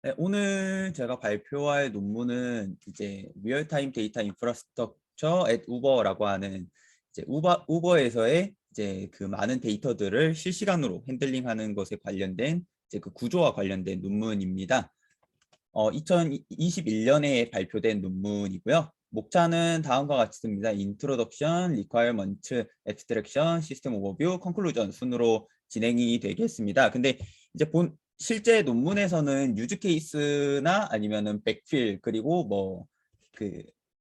네, 오늘 제가 발표할 논문은 이제 리얼타임 데이터 인프라스트럭처 at 우버라고 하는 이제 우버에서의 이제 그 많은 데이터들을 실시간으로 핸들링하는 것에 관련된 이제 그 구조와 관련된 논문입니다. 2021년에 발표된 논문이고요. 목차는 다음과 같이 씁니다. 인트로덕션, 리ኳ어먼트, 앱스트랙션, 시스템 오버뷰, 컨클루전 순으로 진행이 되겠습니다. 근데 이제 실제 논문에서는 유즈 케이스나 아니면은 백필 그리고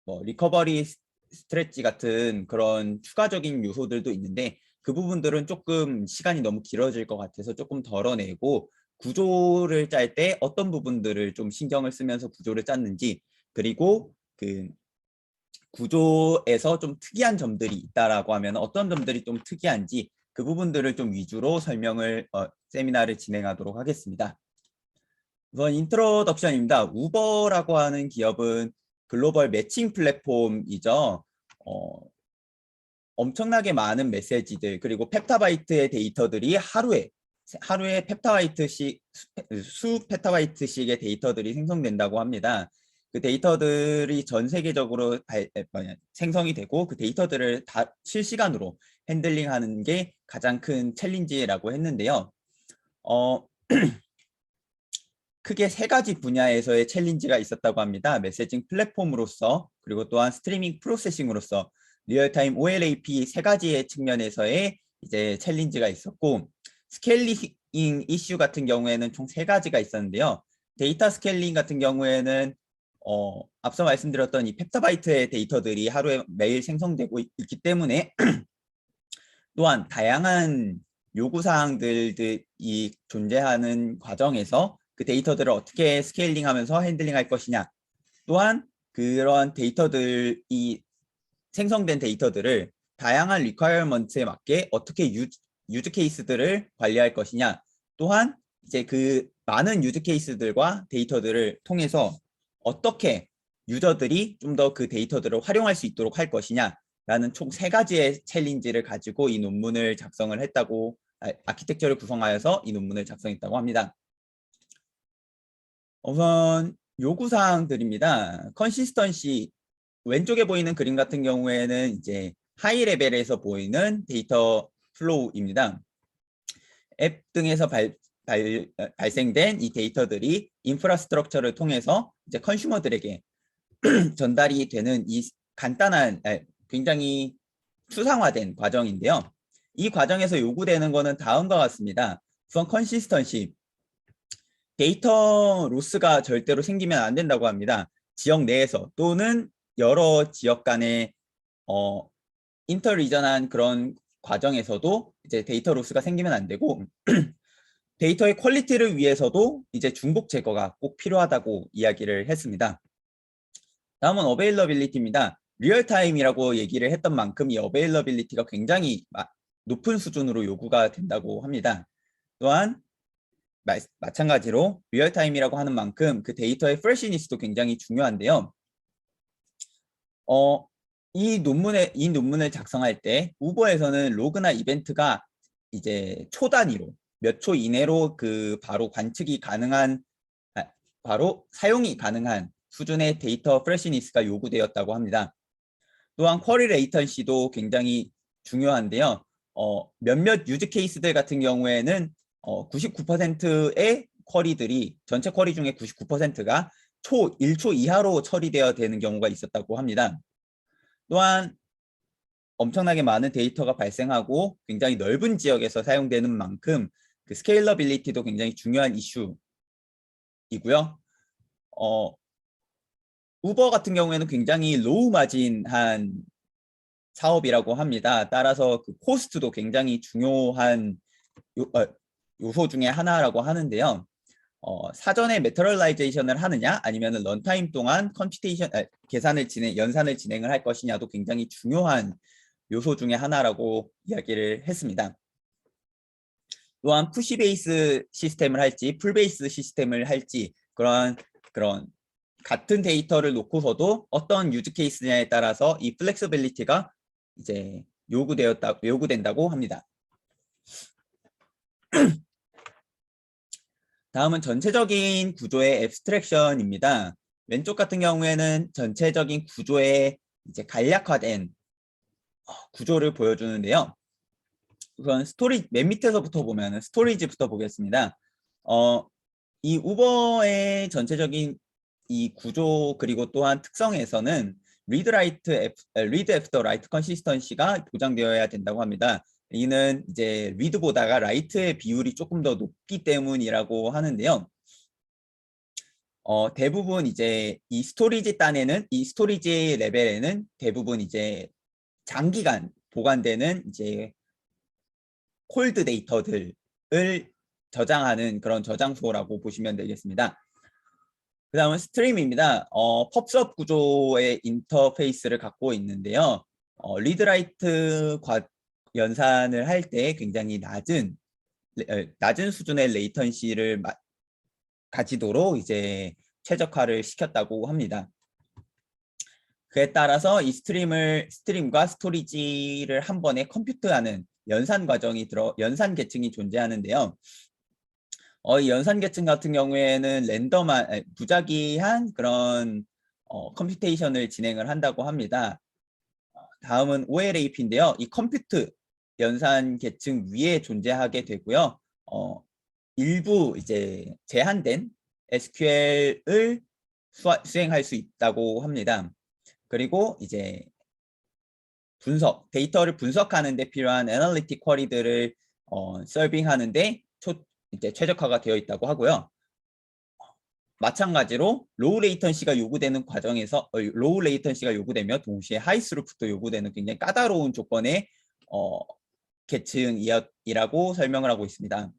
리커버리 스트레치 같은 그런 추가적인 요소들도 있는데 그 부분들은 조금 시간이 너무 길어질 것 같아서 조금 덜어내고 구조를 짤 때 어떤 부분들을 좀 신경을 쓰면서 구조를 짰는지, 그리고 그 구조에서 좀 특이한 점들이 있다라고 하면 어떤 점들이 좀 특이한지 그 부분들을 좀 위주로 세미나를 진행하도록 하겠습니다. 우선 인트로덕션입니다. 우버라고 하는 기업은 글로벌 매칭 플랫폼이죠. 엄청나게 많은 메시지들 그리고 펩타바이트의 데이터들이 하루에 수 펩타바이트씩의 데이터들이 생성된다고 합니다. 그 데이터들이 전 세계적으로 생성이 되고 그 데이터들을 다 실시간으로 핸들링하는 게 가장 큰 챌린지라고 했는데요. 크게 세 가지 분야에서의 챌린지가 있었다고 합니다. 메시징 플랫폼으로서, 그리고 또한 스트리밍 프로세싱으로서 리얼타임 OLAP 세 가지의 측면에서의 이제 챌린지가 있었고, 스케일링 이슈 같은 경우에는 총 세 가지가 있었는데요. 데이터 스케일링 같은 경우에는 앞서 말씀드렸던 이 펩타바이트의 데이터들이 하루에 매일 생성되고 있기 때문에 또한 다양한 요구사항들이 존재하는 과정에서 그 데이터들을 어떻게 스케일링하면서 핸들링할 것이냐, 또한 그런 데이터들이 생성된 데이터들을 다양한 리퀘어먼트에 맞게 어떻게 유즈 케이스들을 관리할 것이냐, 또한 이제 그 많은 유즈 케이스들과 데이터들을 통해서 어떻게 유저들이 좀 더 그 데이터들을 활용할 수 있도록 할 것이냐 라는 총 세 가지의 챌린지를 가지고 이 논문을 작성을 했다고, 아키텍처를 구성하여서 이 논문을 작성했다고 합니다. 우선 요구사항들입니다. 컨시스턴시, 왼쪽에 보이는 그림 같은 경우에는 이제 하이 레벨에서 보이는 데이터 플로우입니다. 앱 등에서 발생된 이 데이터들이 인프라스트럭처를 통해서 이제 컨슈머들에게 전달이 되는 이 간단한, 굉장히 추상화된 과정인데요. 이 과정에서 요구되는 것은 다음과 같습니다. 우선 컨시스턴시, 데이터 로스가 절대로 생기면 안 된다고 합니다. 지역 내에서 또는 여러 지역 간의 인터리전한 그런 과정에서도 이제 데이터 로스가 생기면 안 되고 데이터의 퀄리티를 위해서도 이제 중복 제거가 꼭 필요하다고 이야기를 했습니다. 다음은 어베일러빌리티입니다. 리얼타임이라고 얘기를 했던 만큼 이 어베일러빌리티가 굉장히 높은 수준으로 요구가 된다고 합니다. 또한 마찬가지로 리얼타임이라고 하는 만큼 그 데이터의 프레시니스도 굉장히 중요한데요. 이 논문을 작성할 때 우버에서는 로그나 이벤트가 이제 초 단위로 몇 초 이내로 그 바로 관측이 가능한, 바로 사용이 가능한 수준의 데이터 프레시니스가 요구되었다고 합니다. 또한 쿼리 레이턴시도 굉장히 중요한데요. 몇몇 유즈 케이스들 같은 경우에는 99%의 쿼리들이, 전체 쿼리 중에 99%가 1초 이하로 처리되어야 되는 경우가 있었다고 합니다. 또한 엄청나게 많은 데이터가 발생하고 굉장히 넓은 지역에서 사용되는 만큼 그 스케일러빌리티도 굉장히 중요한 이슈이고요. 우버 같은 경우에는 굉장히 로우 마진한 사업이라고 합니다. 따라서 그 코스트도 굉장히 중요한 요소 중에 하나라고 하는데요. 사전에 메터럴라이제이션을 하느냐 아니면 런타임 동안 연산을 진행을 할 것이냐도 굉장히 중요한 요소 중에 하나라고 이야기를 했습니다. 또한 푸시 베이스 시스템을 할지 풀 베이스 시스템을 할지 그런 같은 데이터를 놓고서도 어떤 유즈 케이스냐에 따라서 이 플렉서빌리티가 이제 요구된다고 합니다. 다음은 전체적인 구조의 앱스트랙션입니다. 왼쪽 같은 경우에는 전체적인 구조의 이제 간략화된 구조를 보여주는데요. 우선 스토리지, 맨 밑에서부터 보면 스토리지부터 보겠습니다. 이 우버의 전체적인 이 구조 그리고 또한 특성에서는 리드 애프터 라이트 컨시스턴시가 보장되어야 된다고 합니다. 이는 이제 리드보다가 라이트의 비율이 조금 더 높기 때문이라고 하는데요. 대부분 이제 이 스토리지 레벨에는 대부분 이제 장기간 보관되는 이제 콜드 데이터들을 저장하는 그런 저장소라고 보시면 되겠습니다. 그 다음은 스트림입니다. 펍섭 구조의 인터페이스를 갖고 있는데요. 리드라이트 연산을 할 때 굉장히 낮은 수준의 레이턴시를 가지도록 이제 최적화를 시켰다고 합니다. 그에 따라서 이 스트림과 스토리지를 한 번에 컴퓨트하는 연산 계층이 존재하는데요. 이 연산 계층 같은 경우에는 무작위한 그런 컴퓨테이션을 진행을 한다고 합니다. 다음은 OLAP인데요. 이 컴퓨트 연산 계층 위에 존재하게 되고요. 일부 이제 제한된 SQL을 수행할 수 있다고 합니다. 그리고 이제 데이터를 분석하는 데 필요한 애널리틱 쿼리들을 서빙하는데 이제 최적화가 되어 있다고 하고요. 마찬가지로 로우 레이턴시가 요구되며 동시에 하이 스루프도 요구되는 굉장히 까다로운 조건의 계층이라고 설명을 하고 있습니다.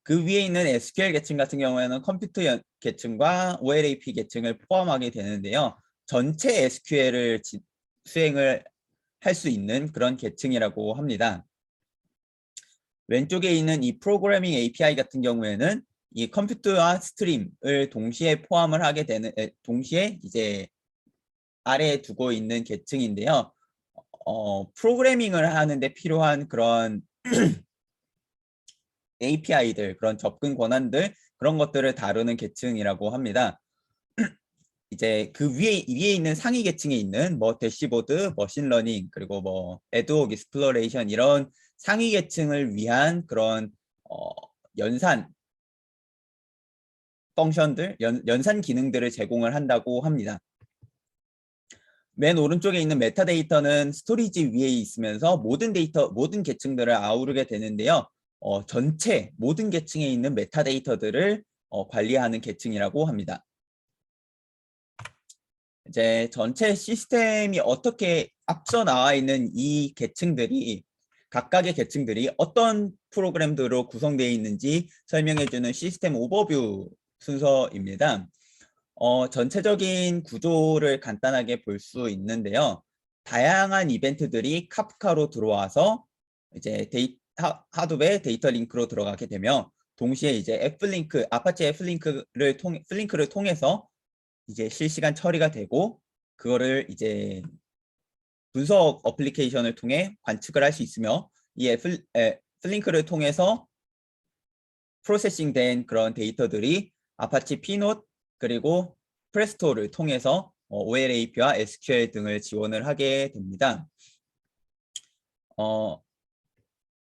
그 위에 있는 SQL 계층 같은 경우에는 컴퓨터 계층과 OLAP 계층을 포함하게 되는데요. 전체 SQL을 수행을 할 수 있는 그런 계층이라고 합니다. 왼쪽에 있는 이 프로그래밍 API 같은 경우에는 이 컴퓨터와 스트림을 동시에 포함을 하게 되는, 동시에 이제 아래에 두고 있는 계층인데요. 프로그래밍을 하는데 필요한 그런 API들, 그런 접근 권한들, 그런 것들을 다루는 계층이라고 합니다. 이제 그 위에 있는 상위 계층에 있는 뭐 대시보드, 머신러닝, 그리고 뭐 애드옥 익스플로레이션 이런 상위 계층을 위한 그런 연산 펑션들, 연산 기능들을 제공을 한다고 합니다. 맨 오른쪽에 있는 메타데이터는 스토리지 위에 있으면서 모든 계층들을 아우르게 되는데요. 전체 모든 계층에 있는 메타데이터들을 관리하는 계층이라고 합니다. 이제 전체 시스템이 어떻게 앞서 나와 있는 이 각각의 계층들이 어떤 프로그램들로 구성되어 있는지 설명해주는 시스템 오버뷰 순서입니다. 전체적인 구조를 간단하게 볼 수 있는데요. 다양한 이벤트들이 카프카로 들어와서 이제 하드웨어 데이터 링크로 들어가게 되며 동시에 이제 아파치 플링크를 통해서 이제 실시간 처리가 되고 그거를 이제 분석 어플리케이션을 통해 관측을 할 수 있으며 이 플링크를 통해서 프로세싱된 그런 데이터들이 아파치 피노트 그리고 프레스토를 통해서 OLAP와 SQL 등을 지원을 하게 됩니다.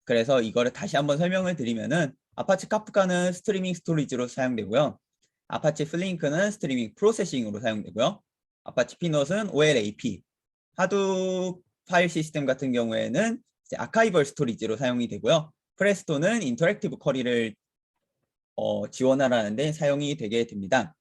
그래서 이거를 다시 한번 설명을 드리면은 아파치 카프카는 스트리밍 스토리지로 사용되고요. 아파치 플링크는 스트리밍 프로세싱으로 사용되고요. 아파치 피넛은 OLAP, 하두 파일 시스템 같은 경우에는 이제 아카이벌 스토리지로 사용이 되고요. 프레스토는 인터랙티브 쿼리를 지원하라는 데 사용이 되게 됩니다.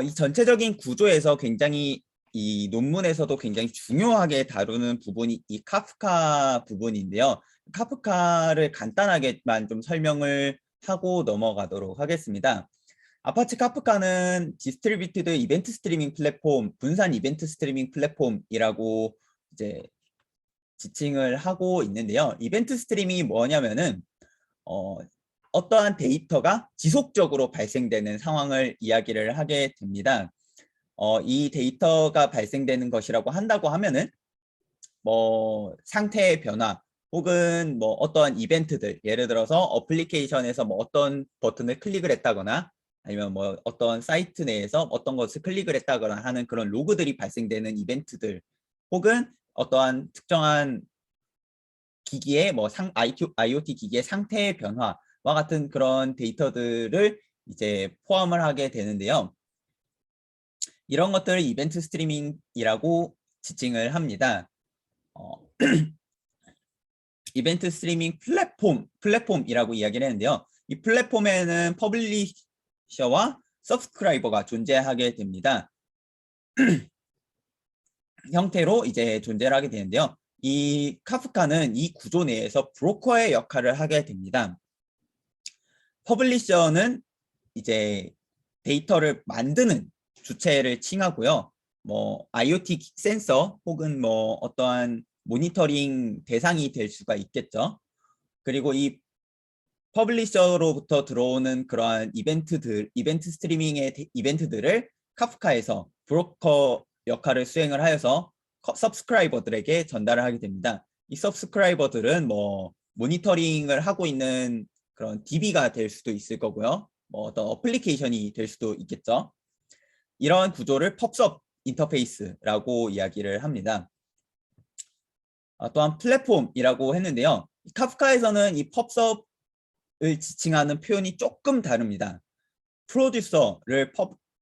이 전체적인 구조에서 굉장히 이 논문에서도 굉장히 중요하게 다루는 부분이 이 카프카 부분인데요. 카프카를 간단하게만 좀 설명을 하고 넘어가도록 하겠습니다. 아파치 카프카는 디스트리뷰티드 이벤트 스트리밍 플랫폼, 분산 이벤트 스트리밍 플랫폼이라고 이제 지칭을 하고 있는데요. 이벤트 스트리밍이 뭐냐면은 어떠한 데이터가 지속적으로 발생되는 상황을 이야기를 하게 됩니다. 이 데이터가 발생되는 것이라고 한다고 하면은 뭐 상태의 변화 혹은 뭐 어떠한 이벤트들, 예를 들어서 어플리케이션에서 뭐 어떤 버튼을 클릭을 했다거나 아니면 뭐 어떤 사이트 내에서 어떤 것을 클릭을 했다거나 하는 그런 로그들이 발생되는 이벤트들, 혹은 어떠한 특정한 기기의 뭐 IoT 기기의 상태의 변화와 같은 그런 데이터들을 이제 포함을 하게 되는데요. 이런 것들을 이벤트 스트리밍이라고 지칭을 합니다. 이벤트 스트리밍 플랫폼이라고 이야기를 했는데요. 이 플랫폼에는 퍼블리셔와 서브스크라이버가 존재하게 됩니다. 형태로 이제 존재를 하게 되는데요. 이 카프카는 이 구조 내에서 브로커의 역할을 하게 됩니다. 퍼블리셔는 이제 데이터를 만드는 주체를 칭하고요. 뭐 IoT 센서 혹은 뭐 어떠한 모니터링 대상이 될 수가 있겠죠. 그리고 이 퍼블리셔로부터 들어오는 그러한 이벤트 스트리밍의 이벤트들을 카프카에서 브로커 역할을 수행을 하여서 서브스크라이버들에게 전달을 하게 됩니다. 이 서브스크라이버들은 뭐 모니터링을 하고 있는 그런 DB가 될 수도 있을 거고요. 뭐 어떤 어플리케이션이 될 수도 있겠죠. 이런 구조를 펍섭 인터페이스라고 이야기를 합니다. 또한 플랫폼이라고 했는데요. 카프카에서는 이 펍섭을 지칭하는 표현이 조금 다릅니다. 프로듀서를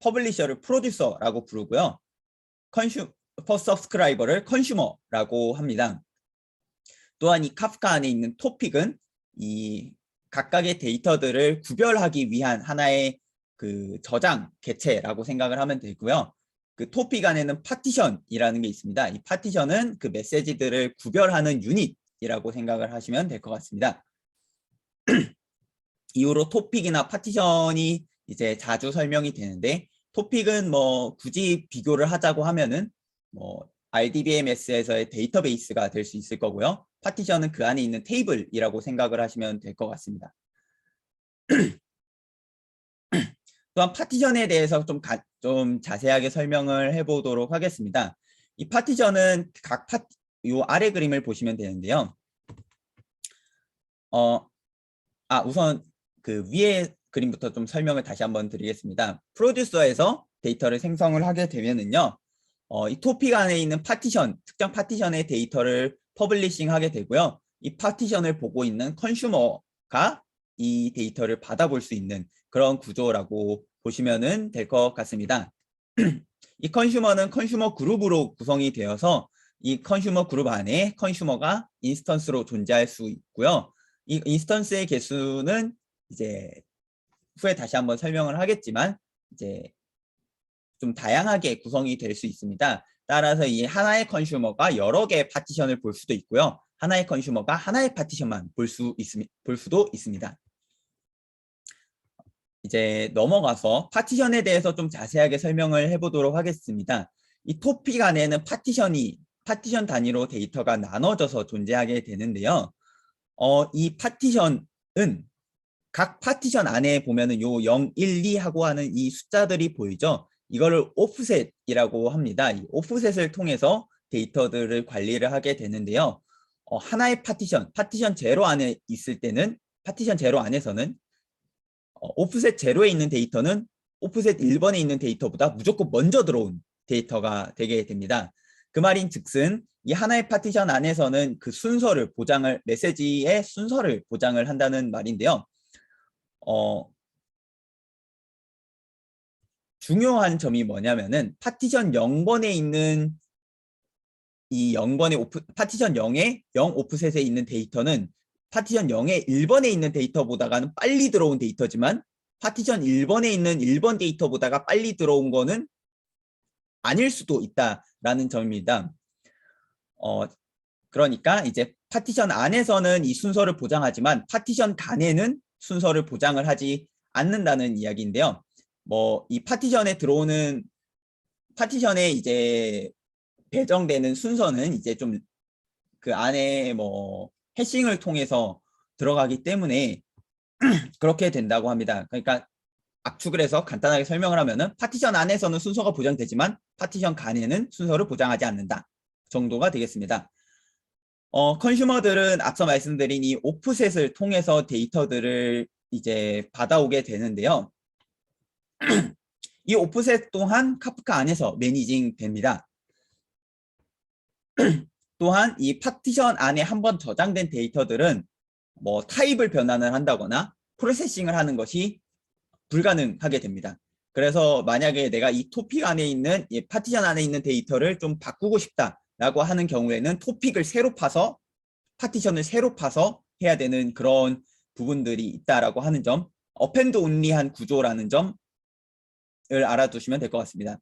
퍼블리셔를 프로듀서라고 부르고요. 서브스크라이버를 컨슈머라고 합니다. 또한 이 카프카 안에 있는 토픽은 이 각각의 데이터들을 구별하기 위한 하나의 그 저장 개체라고 생각을 하면 되고요. 그 토픽 안에는 파티션이라는 게 있습니다. 이 파티션은 그 메시지들을 구별하는 유닛이라고 생각을 하시면 될 것 같습니다. 이후로 토픽이나 파티션이 이제 자주 설명이 되는데, 토픽은 뭐 굳이 비교를 하자고 하면은 뭐 RDBMS에서의 데이터베이스가 될 수 있을 거고요. 파티션은 그 안에 있는 테이블이라고 생각을 하시면 될 것 같습니다. 또한 파티션에 대해서 좀 자세하게 설명을 해보도록 하겠습니다. 이 파티션은 요 아래 그림을 보시면 되는데요. 우선 그 위에 그림부터 좀 설명을 다시 한번 드리겠습니다. 프로듀서에서 데이터를 생성을 하게 되면은요, 이 토픽 안에 있는 파티션, 특정 파티션의 데이터를 퍼블리싱 하게 되고요. 이 파티션을 보고 있는 컨슈머가 이 데이터를 받아볼 수 있는 그런 구조라고 보시면 될 것 같습니다. 이 컨슈머는 컨슈머 그룹으로 구성이 되어서 이 컨슈머 그룹 안에 컨슈머가 인스턴스로 존재할 수 있고요. 이 인스턴스의 개수는 이제 후에 다시 한번 설명을 하겠지만 이제 좀 다양하게 구성이 될 수 있습니다. 따라서 이 하나의 컨슈머가 여러 개의 파티션을 볼 수도 있고요. 하나의 컨슈머가 하나의 파티션만 볼 수도 있습니다. 이제 넘어가서 파티션에 대해서 좀 자세하게 설명을 해보도록 하겠습니다. 이 토픽 안에는 파티션 단위로 데이터가 나눠져서 존재하게 되는데요. 이 파티션은 각 파티션 안에 보면은 요 0, 1, 2 하고 하는 이 숫자들이 보이죠? 이거를 오프셋이라고 합니다. 이 오프셋을 통해서 데이터들을 관리를 하게 되는데요. 하나의 파티션 제로 안에 있을 때는, 파티션 제로 안에서는 오프셋 제로에 있는 데이터는 오프셋 1번에 있는 데이터보다 무조건 먼저 들어온 데이터가 되게 됩니다. 그 말인 즉슨 이 하나의 파티션 안에서는 그 메시지의 순서를 보장을 한다는 말인데요. 중요한 점이 뭐냐면은 파티션 0번에 있는 이 0번의 파티션 0의 0 오프셋에 있는 데이터는 파티션 0의 1번에 있는 데이터보다는 빨리 들어온 데이터지만 파티션 1번에 있는 1번 데이터보다가 빨리 들어온 거는 아닐 수도 있다라는 점입니다. 그러니까 이제 파티션 안에서는 이 순서를 보장하지만 파티션 간에는 순서를 보장을 하지 않는다는 이야기인데요. 뭐 이 파티션에 이제 배정되는 순서는 이제 좀 그 안에 뭐 해싱을 통해서 들어가기 때문에 그렇게 된다고 합니다. 그러니까 압축을 해서 간단하게 설명을 하면은 파티션 안에서는 순서가 보장되지만 파티션 간에는 순서를 보장하지 않는다 정도가 되겠습니다. 컨슈머들은 앞서 말씀드린 이 오프셋을 통해서 데이터들을 이제 받아오게 되는데요. 이 오프셋 또한 카프카 안에서 매니징 됩니다. 또한 이 파티션 안에 한번 저장된 데이터들은 뭐 타입을 변환을 한다거나 프로세싱을 하는 것이 불가능하게 됩니다. 그래서 만약에 내가 이 토픽 안에 있는 이 파티션 안에 있는 데이터를 좀 바꾸고 싶다라고 하는 경우에는 토픽을 새로 파서 파티션을 새로 파서 해야 되는 그런 부분들이 있다라고 하는 점, 어펜드 온리한 구조라는 점을 알아두시면 될 것 같습니다.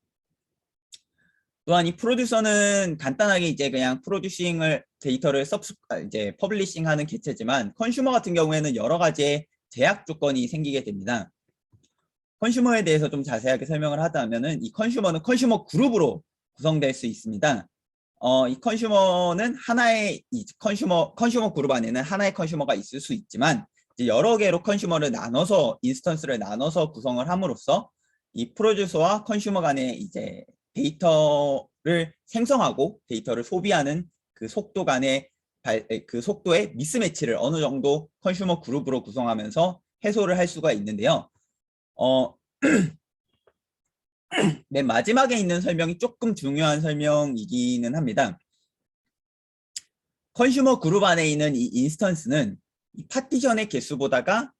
또한 이 프로듀서는 간단하게 이제 그냥 프로듀싱을 데이터를 이제 퍼블리싱하는 개체지만 컨슈머 같은 경우에는 여러 가지의 제약 조건이 생기게 됩니다. 컨슈머에 대해서 좀 자세하게 설명을 하자면은 이 컨슈머는 컨슈머 그룹으로 구성될 수 있습니다. 이 컨슈머는 하나의 이 컨슈머 그룹 안에는 하나의 컨슈머가 있을 수 있지만 이제 여러 개로 컨슈머를 나눠서 인스턴스를 나눠서 구성을 함으로써 이 프로듀서와 컨슈머 간의 이제 데이터를 생성하고 데이터를 소비하는 그 속도 간의 그 속도의 미스매치를 어느 정도 컨슈머 그룹으로 구성하면서 해소를 할 수가 있는데요. 맨 마지막에 있는 설명이 조금 중요한 설명이기는 합니다. 컨슈머 그룹 안에 있는 이 인스턴스는 이 파티션의 개수보다가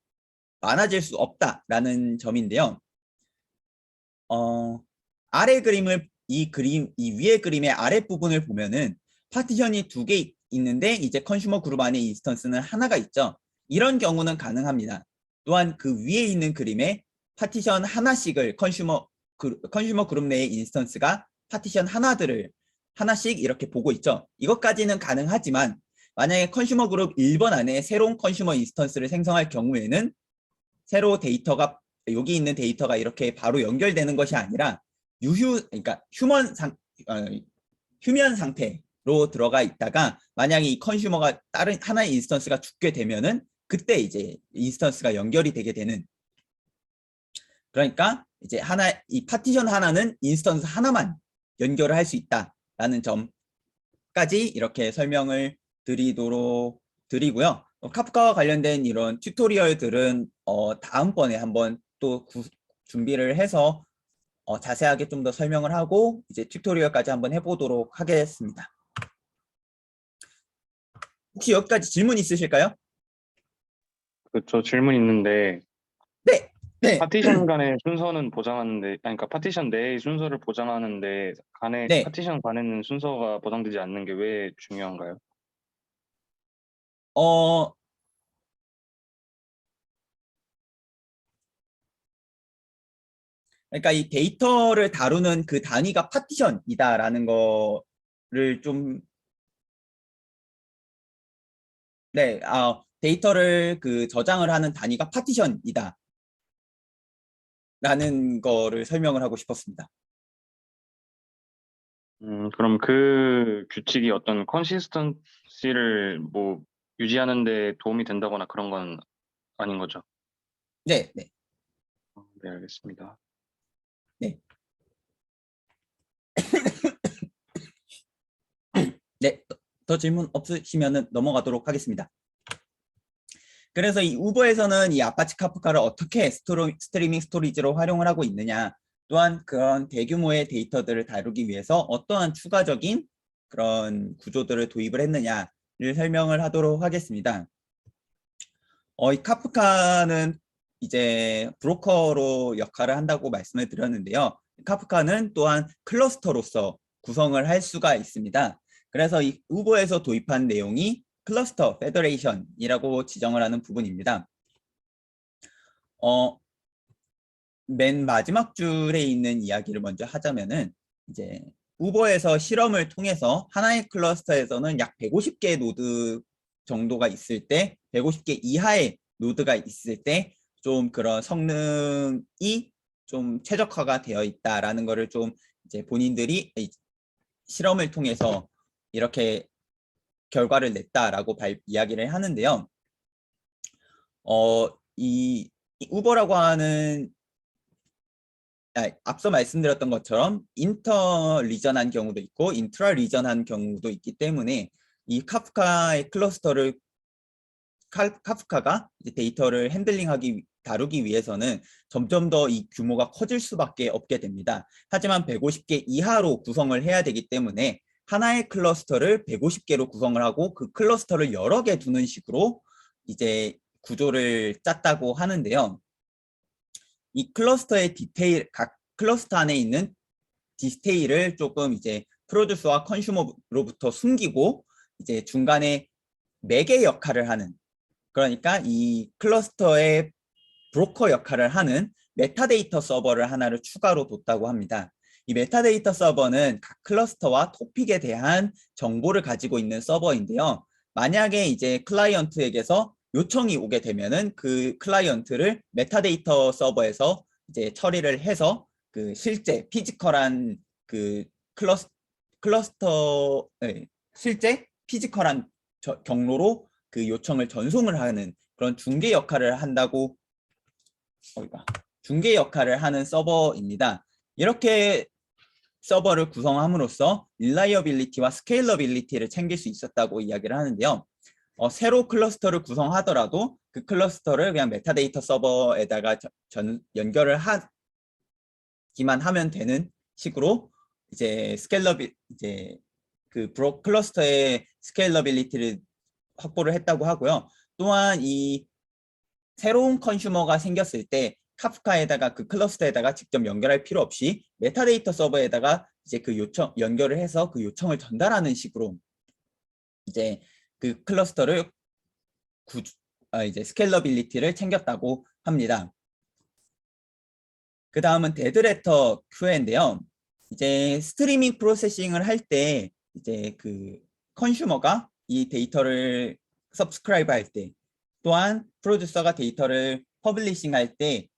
많아질 수 없다라는 점인데요. 아래 그림을 이 위의 그림의 아랫부분을 보면은 파티션이 2개 있는데 이제 컨슈머 그룹 안에 인스턴스는 하나가 있죠. 이런 경우는 가능합니다. 또한 그 위에 있는 그림에 파티션 하나씩을 컨슈머 그룹 내의 인스턴스가 파티션 하나씩 이렇게 보고 있죠. 이것까지는 가능하지만 만약에 컨슈머 그룹 1번 안에 새로운 컨슈머 인스턴스를 생성할 경우에는 새로 데이터가 여기 있는 데이터가 이렇게 바로 연결되는 것이 아니라 그러니까 휴면 상태로 들어가 있다가 만약에 이 컨슈머가 다른 하나의 인스턴스가 죽게 되면은 그때 이제 인스턴스가 연결이 되게 되는, 그러니까 이제 이 파티션 하나는 인스턴스 하나만 연결을 할 수 있다라는 점까지 이렇게 설명을 드리고요. 카프카와 관련된 이런 튜토리얼들은 다음번에 한번 또 준비를 해서 자세하게 좀 더 설명을 하고 이제 튜토리얼까지 한번 해보도록 하겠습니다. 혹시 여기까지 질문 있으실까요? 저 질문 있는데, 네. 네. 파티션 간의 순서는 보장하는데, 그러니까 파티션 내의 순서를 보장하는데 네. 파티션 간에는 순서가 보장되지 않는 게 왜 중요한가요? 그러니까 이 데이터를 다루는 그 단위가 파티션이다라는 거를 좀, 네, 데이터를 그 저장을 하는 단위가 파티션이다 라는 거를 설명을 하고 싶었습니다. 그럼 그 규칙이 어떤 컨시스턴시를 뭐 유지하는 데 도움이 된다거나 그런 건 아닌 거죠? 네, 네, 네, 알겠습니다. 네. 네, 더 질문 없으시면 넘어가도록 하겠습니다. 그래서 이 우버에서는 이 아파치 카프카를 어떻게 스트리밍 스토리지로 활용을 하고 있느냐, 또한 그런 대규모의 데이터들을 다루기 위해서 어떠한 추가적인 그런 구조들을 도입을 했느냐를 설명을 하도록 하겠습니다. 이 카프카는 이제 브로커로 역할을 한다고 말씀을 드렸는데요. 카프카는 또한 클러스터로서 구성을 할 수가 있습니다. 그래서 이 우버에서 도입한 내용이 클러스터 페더레이션이라고 지정을 하는 부분입니다. 맨 마지막 줄에 있는 이야기를 먼저 하자면은 이제 우버에서 실험을 통해서 하나의 클러스터에서는 약 150개의 노드 정도가 있을 때 150개 이하의 노드가 있을 때 좀 그런 성능이 좀 최적화가 되어 있다라는 거를 좀 이제 본인들이 실험을 통해서 이렇게 결과를 냈다라고 이야기를 하는데요. 이 우버라고 하는 앞서 말씀드렸던 것처럼 인터 리전한 경우도 있고 인트라 리전한 경우도 있기 때문에 이 카프카의 클러스터를 카프카가 이제 데이터를 다루기 위해서는 점점 더 이 규모가 커질 수밖에 없게 됩니다. 하지만 150개 이하로 구성을 해야 되기 때문에 하나의 클러스터를 150개로 구성을 하고 그 클러스터를 여러 개 두는 식으로 이제 구조를 짰다고 하는데요. 이 클러스터의 각 클러스터 안에 있는 디테일을 조금 이제 프로듀서와 컨슈머로부터 숨기고 이제 중간에 매개 역할을 하는, 그러니까 이 클러스터의 브로커 역할을 하는 메타데이터 서버를 하나를 추가로 뒀다고 합니다. 이 메타데이터 서버는 각 클러스터와 토픽에 대한 정보를 가지고 있는 서버인데요. 만약에 이제 클라이언트에게서 요청이 오게 되면은 그 클라이언트를 메타데이터 서버에서 이제 처리를 해서 그 실제 피지컬한 그 실제 피지컬한 경로로 그 요청을 전송을 하는 그런 중개 역할을 하는 서버입니다. 이렇게 서버를 구성함으로써 릴라이어빌리티와 스케일러빌리티를 챙길 수 있었다고 이야기를 하는데요. 새로 클러스터를 구성하더라도 그 클러스터를 그냥 메타데이터 서버에다가 연결을 하기만 하면 되는 식으로 이제 클러스터의 스케일러빌리티를 확보를 했다고 하고요. 또한 이 새로운 컨슈머가 생겼을 때 카프카에다가 그 클러스터에다가 직접 연결할 필요 없이 메타데이터 서버에다가 이제 그 연결을 해서 그 요청을 전달하는 식으로 이제 그 클러스터를 이제 스케일러빌리티를 챙겼다고 합니다. 그 다음은 데드레터 QA인데요. 이제 스트리밍 프로세싱을 할 때 이제 그 컨슈머가 이 데이터를 서브스크라이브 할 때, 또한 프로듀서가 데이터를 퍼블리싱 할 때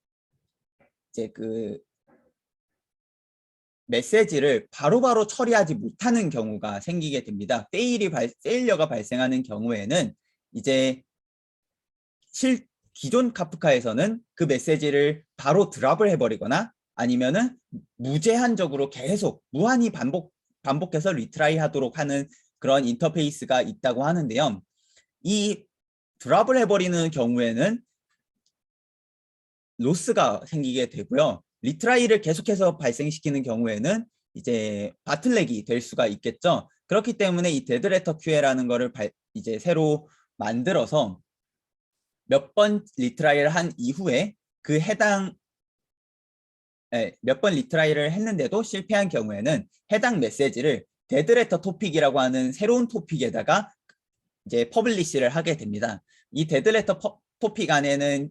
이제 그 메시지를 바로바로 처리하지 못하는 경우가 생기게 됩니다. 페일러가 발생하는 경우에는 이제 기존 카프카에서는 그 메시지를 바로 드랍을 해버리거나 아니면은 무제한적으로 계속 무한히 반복해서 리트라이 하도록 하는 그런 인터페이스가 있다고 하는데요. 이 드랍을 해버리는 경우에는 로스가 생기게 되고요. 리트라이를 계속해서 발생시키는 경우에는 이제 바틀렉이 될 수가 있겠죠. 그렇기 때문에 이 데드레터 QA라는 거를 이제 새로 만들어서 몇 번 리트라이를 한 이후에 그 몇 번 리트라이를 했는데도 실패한 경우에는 해당 메시지를 데드레터 토픽이라고 하는 새로운 토픽에다가 이제 퍼블리시를 하게 됩니다. 이 데드레터 토픽 안에는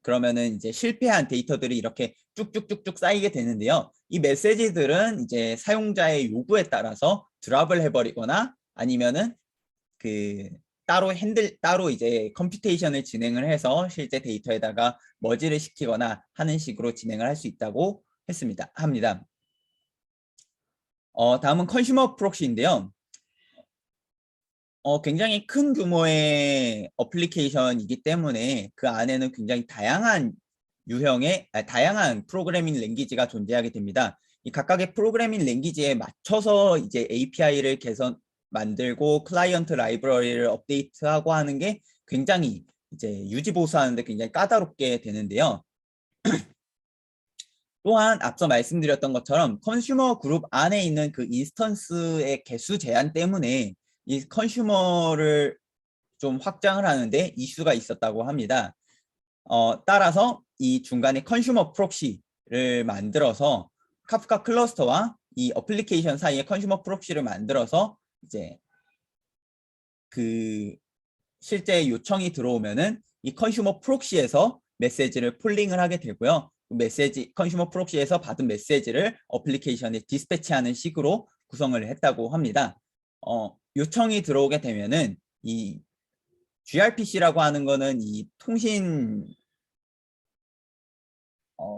그러면은 이제 실패한 데이터들이 이렇게 쭉쭉쭉쭉 쌓이게 되는데요. 이 메시지들은 이제 사용자의 요구에 따라서 드랍을 해버리거나 아니면은 그 따로 이제 컴퓨테이션을 진행을 해서 실제 데이터에다가 머지를 시키거나 하는 식으로 진행을 할 수 있다고 합니다. 다음은 컨슈머 프록시인데요. 굉장히 큰 규모의 어플리케이션이기 때문에 그 안에는 굉장히 다양한 다양한 프로그래밍 랭귀지가 존재하게 됩니다. 이 각각의 프로그래밍 랭귀지에 맞춰서 이제 API를 만들고 클라이언트 라이브러리를 업데이트하고 하는 게 굉장히 이제 유지보수하는데 굉장히 까다롭게 되는데요. 또한 앞서 말씀드렸던 것처럼 컨슈머 그룹 안에 있는 그 인스턴스의 개수 제한 때문에 이 컨슈머를 좀 확장을 하는데 이슈가 있었다고 합니다. 따라서 이 중간에 컨슈머 프록시를 만들어서 카프카 클러스터와 이 어플리케이션 사이에 컨슈머 프록시를 만들어서 이제 그 실제 요청이 들어오면은 이 컨슈머 프록시에서 메시지를 폴링을 하게 되고요. 컨슈머 프록시에서 받은 메시지를 어플리케이션에 디스패치하는 식으로 구성을 했다고 합니다. 요청이 들어오게 되면은 이 gRPC라고 하는 거는 이 통신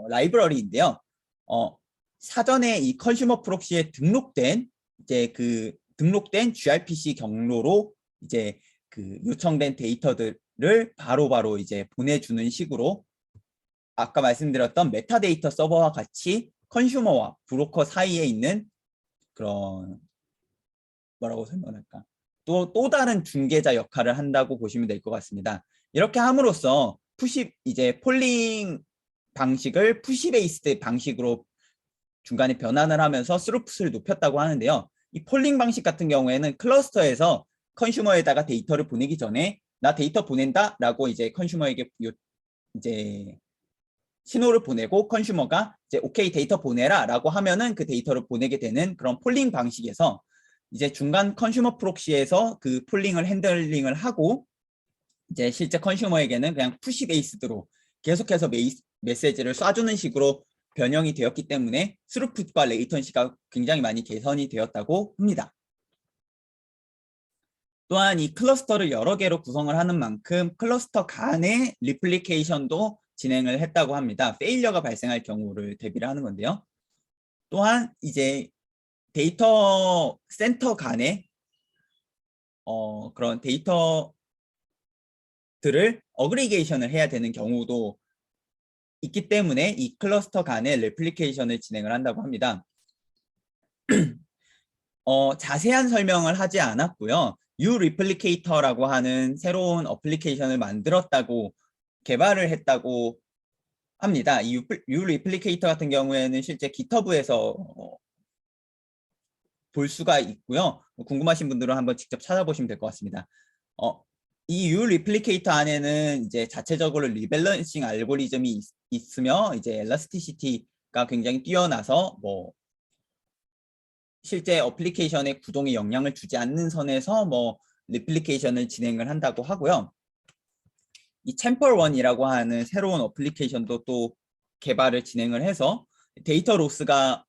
라이브러리인데요. 사전에 이 컨슈머 프록시에 등록된 gRPC 경로로 이제 그 요청된 데이터들을 바로바로 이제 보내주는 식으로 아까 말씀드렸던 메타데이터 서버와 같이 컨슈머와 브로커 사이에 있는 그런 뭐라고 설명할까? 또 다른 중개자 역할을 한다고 보시면 될 것 같습니다. 이렇게 함으로써 이제 폴링 방식을 푸시 베이스드 방식으로 중간에 변환을 하면서 스루풋을 높였다고 하는데요. 이 폴링 방식 같은 경우에는 클러스터에서 컨슈머에다가 데이터를 보내기 전에 나 데이터 보낸다라고 이제 컨슈머에게 이제 신호를 보내고 컨슈머가 이제 오케이 데이터 보내라라고 하면은 그 데이터를 보내게 되는 그런 폴링 방식에서 이제 중간 컨슈머 프록시에서 그 폴링을 핸들링을 하고 이제 실제 컨슈머에게는 그냥 푸시 베이스드로 계속해서 메시지를 쏴주는 식으로 변형이 되었기 때문에 스루풋과 레이턴시가 굉장히 많이 개선이 되었다고 합니다. 또한 이 클러스터를 여러 개로 구성을 하는 만큼 클러스터 간의 리플리케이션도 진행을 했다고 합니다. 페일러가 발생할 경우를 대비를 하는 건데요. 또한 이제 데이터 센터 간의 그런 데이터들을 어그리게이션을 해야 되는 경우도 있기 때문에 이 클러스터 간의 레플리케이션을 진행을 한다고 합니다. 자세한 설명을 하지 않았고요. U-Replicator라고 하는 새로운 어플리케이션을 만들었다고 개발을 했다고 합니다. 이 U-Replicator 같은 경우에는 실제 GitHub에서 볼 수가 있고요. 궁금하신 분들은 한번 직접 찾아보시면 될 것 같습니다. 이 U-Replicator 안에는 이제 자체적으로 리밸런싱 알고리즘이 있으며 이제 엘라스티시티가 굉장히 뛰어나서 뭐 실제 어플리케이션의 구동에 영향을 주지 않는 선에서 뭐 리플리케이션을 진행을 한다고 하고요. 이 챔퍼1이라고 하는 새로운 어플리케이션도 또 개발을 진행을 해서 데이터 로스가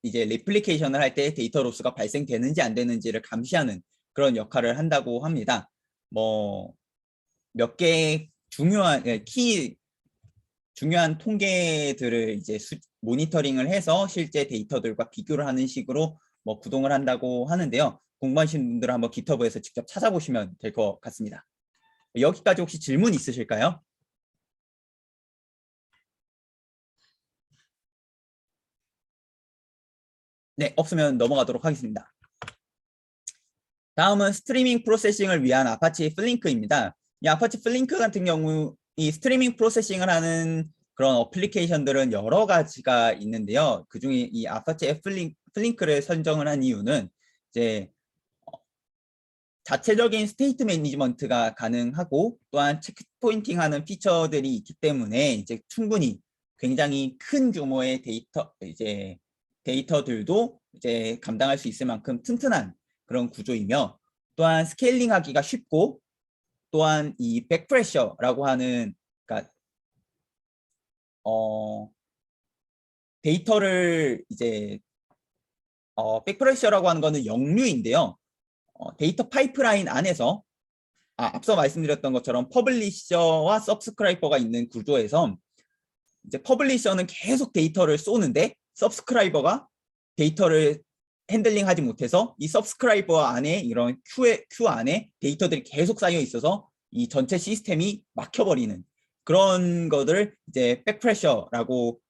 이제 리플리케이션을 할 때 데이터 로스가 발생되는지 안 되는지를 감시하는 그런 역할을 한다고 합니다. 뭐 몇 개의 중요한 중요한 통계들을 이제 모니터링을 해서 실제 데이터들과 비교를 하는 식으로 뭐 구동을 한다고 하는데요. 궁금하신 분들은 한번 GitHub에서 직접 찾아보시면 될 것 같습니다. 여기까지 혹시 질문 있으실까요? 네, 없으면 넘어가도록 하겠습니다. 다음은 스트리밍 프로세싱을 위한 아파치 플링크입니다. 이 아파치 플링크 같은 경우 이 스트리밍 프로세싱을 하는 그런 어플리케이션들은 여러 가지가 있는데요. 그중에 이 아파치 플링크를 선정을 한 이유는 이제 자체적인 스테이트 매니지먼트가 가능하고 또한 체크 포인팅하는 피처들이 있기 때문에 이제 충분히 굉장히 큰 규모의 데이터들도 이제 감당할 수 있을 만큼 튼튼한 그런 구조이며 또한 스케일링하기가 쉽고 또한 이 백프레셔라고 하는 그러니까 데이터를 이제 백프레셔라고 하는 거는 역류인데요. 데이터 파이프라인 안에서 앞서 말씀드렸던 것처럼 퍼블리셔와 서브스크라이버가 있는 구조에서 이제 퍼블리셔는 계속 데이터를 쏘는데 서브스크라이버가 데이터를 핸들링하지 못해서 이 서브스크라이버 안에 이런 큐 안에 데이터들이 계속 쌓여 있어서 이 전체 시스템이 막혀버리는 그런 것을 이제 백프레셔라고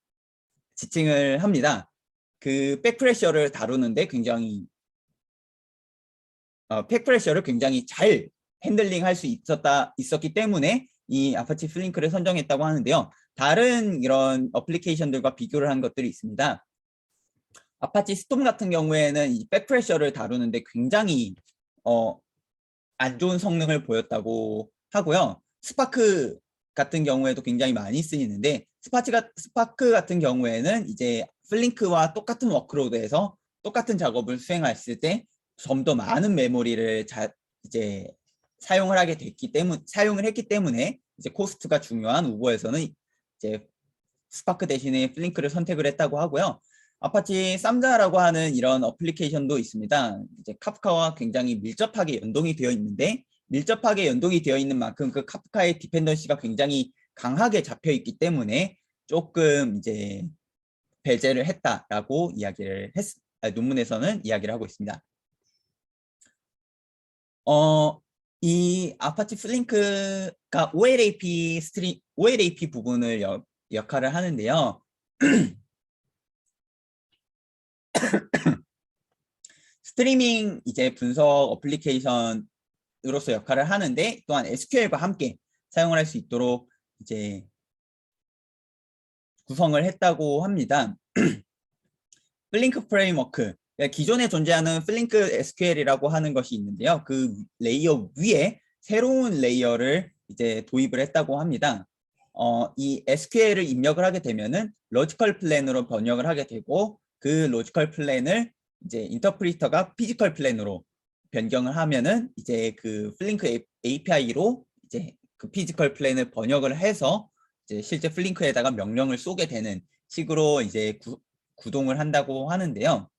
지칭을 합니다. 그 백프레셔를 다루는데 굉장히 백프레셔를 굉장히 잘 핸들링할 수 있었기 때문에 이 아파치 플링크를 선정했다고 하는데요. 다른 이런 어플리케이션들과 비교를 한 것들이 있습니다. 아파치 스톰 같은 경우에는 이 백프레셔를 다루는데 굉장히 안 좋은 성능을 보였다고 하고요. 스파크 같은 경우에도 굉장히 많이 쓰이는데 스파크 같은 경우에는 이제 플링크와 똑같은 워크로드에서 똑같은 작업을 수행했을 때 좀 더 많은 메모리를 이제 사용을 했기 때문에 이제 코스트가 중요한 우버에서는 이제 스파크 대신에 플링크를 선택을 했다고 하고요. 아파치 쌈자라고 하는 이런 어플리케이션도 있습니다. 이제 카프카와 굉장히 밀접하게 연동이 되어 있는데 밀접하게 연동이 되어 있는 만큼 그 카프카의 디펜던시가 굉장히 강하게 잡혀 있기 때문에 조금 이제 배제를 했다라고 논문에서는 이야기를 하고 있습니다. 이 아파치 플링크가 OLAP 부분을 역할을 하는데요. 스트리밍 이제 분석 어플리케이션으로서 역할을 하는데 또한 SQL과 함께 사용을 할 수 있도록 이제 구성을 했다고 합니다. 플링크 프레임워크, 기존에 존재하는 플링크 SQL이라고 하는 것이 있는데요. 그 레이어 위에 새로운 레이어를 이제 도입을 했다고 합니다. 이 SQL을 입력을 하게 되면은 로지컬 플랜으로 번역을 하게 되고 그 로지컬 플랜을 이제 인터프리터가 피지컬 플랜으로 변경을 하면은 이제 그 플링크 API로 이제 그 피지컬 플랜을 번역을 해서 이제 실제 플링크에다가 명령을 쏘게 되는 식으로 이제 구동을 한다고 하는데요.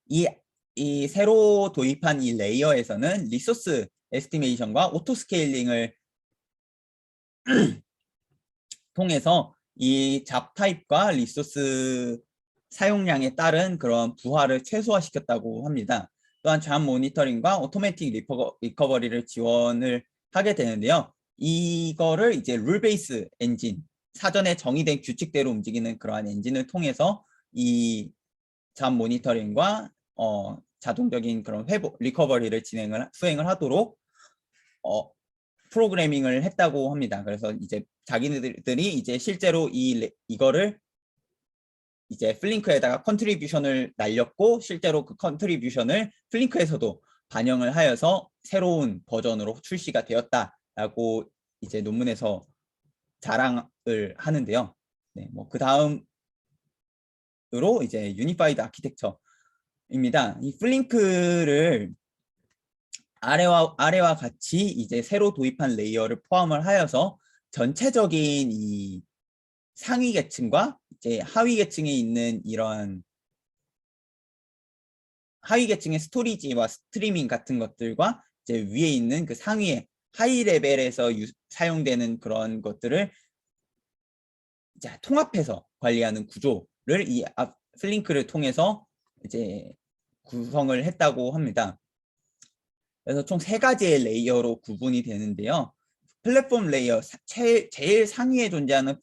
이 새로 도입한 이 레이어에서는 리소스 에스티메이션과 오토 스케일링을 통해서 이 잡 타입과 리소스 사용량에 따른 그런 부하를 최소화시켰다고 합니다. 또한 잡 모니터링과 오토매틱 리커버리를 지원을 하게 되는데요. 이거를 이제 룰 베이스 엔진, 사전에 정의된 규칙대로 움직이는 그러한 엔진을 통해서 이 잡 모니터링과 자동적인 그런 회복, 리커버리를 수행을 하도록 프로그래밍을 했다고 합니다. 그래서 이제 자기들이 이제 실제로 이거를 이제 플링크에다가 컨트리뷰션을 날렸고 실제로 그 컨트리뷰션을 플링크에서도 반영을 하여서 새로운 버전으로 출시가 되었다라고 이제 논문에서 자랑을 하는데요. 네, 뭐 그 다음으로 이제 유니파이드 아키텍처입니다. 이 플링크를 아래와 같이 이제 새로 도입한 레이어를 포함을 하여서 전체적인 이 상위 계층과 이제 하위 계층에 있는 이런 하위 계층의 스토리지와 스트리밍 같은 것들과 이제 위에 있는 그 상위의 하이 레벨에서 사용되는 그런 것들을 이제 통합해서 관리하는 구조를 이 플링크를 통해서 이제 구성을 했다고 합니다. 그래서 총 3가지의 레이어로 구분이 되는데요. 플랫폼 레이어, 제일 상위에 존재하는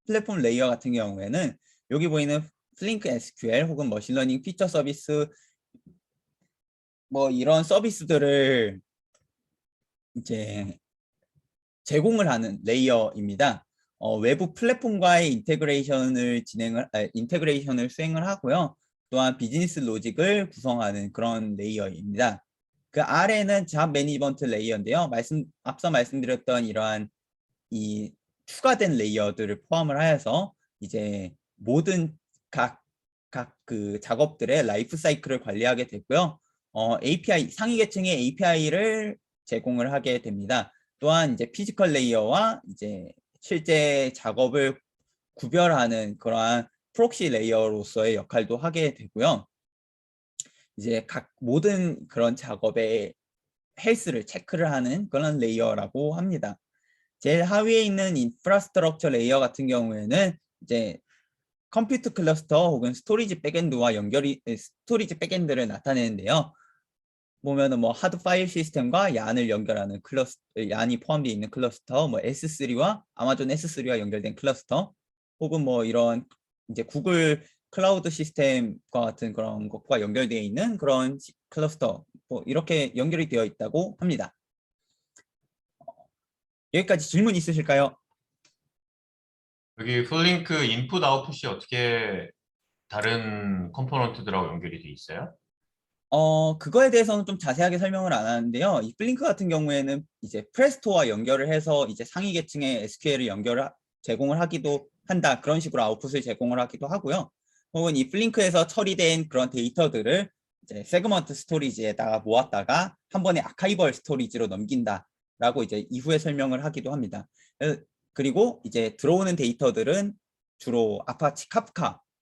플랫폼 레이어 같은 경우에는 여기 보이는 플링크 SQL 혹은 머신러닝 피처 서비스 뭐 이런 서비스들을 이제 제공을 하는 레이어입니다. 외부 플랫폼과의 인테그레이션을 수행을 하고요. 또한 비즈니스 로직을 구성하는 그런 레이어입니다. 그 아래는 잡 매니지먼트 레이어인데요. 앞서 말씀드렸던 이러한 이 추가된 레이어들을 포함을 하여서 이제 모든 각 그 작업들의 라이프 사이클을 관리하게 되고요. API 상위 계층의 API를 제공을 하게 됩니다. 또한 이제 피지컬 레이어와 이제 실제 작업을 구별하는 그러한 프록시 레이어로서의 역할도 하게 되고요. 이제 각 모든 그런 작업의 헬스를 체크를 하는 그런 레이어라고 합니다. 제일 하위에 있는 인프라스트럭처 레이어 같은 경우에는 이제 컴퓨터 클러스터 혹은 스토리지 백엔드를 나타내는데요. 보면은 뭐 하드 파일 시스템과 얀을 연결하는 얀이 포함되어 있는 클러스터, 뭐 S3와 아마존 S3와 연결된 클러스터, 혹은 뭐 이런 이제 구글 클라우드 시스템과 같은 그런 것과 연결되어 있는 그런 클러스터, 뭐 이렇게 연결이 되어 있다고 합니다. 여기까지 질문 있으실까요? 여기 플링크 인풋 아웃풋이 어떻게 다른 컴포넌트들하고 연결이 돼 있어요? 그거에 대해서는 좀 자세하게 설명을 안 하는데요. 이 플링크 같은 경우에는 이제 프레스토와 연결을 해서 이제 상위 계층의 SQL을 제공을 하기도 한다. 그런 식으로 아웃풋을 제공을 하기도 하고요. 혹은 이 플링크에서 처리된 그런 데이터들을 이제 세그먼트 스토리지에다가 모았다가 한 번에 아카이벌 스토리지로 넘긴다라고 이제 이후에 설명을 하기도 합니다. 그리고 이제 들어오는 데이터들은 주로 아파치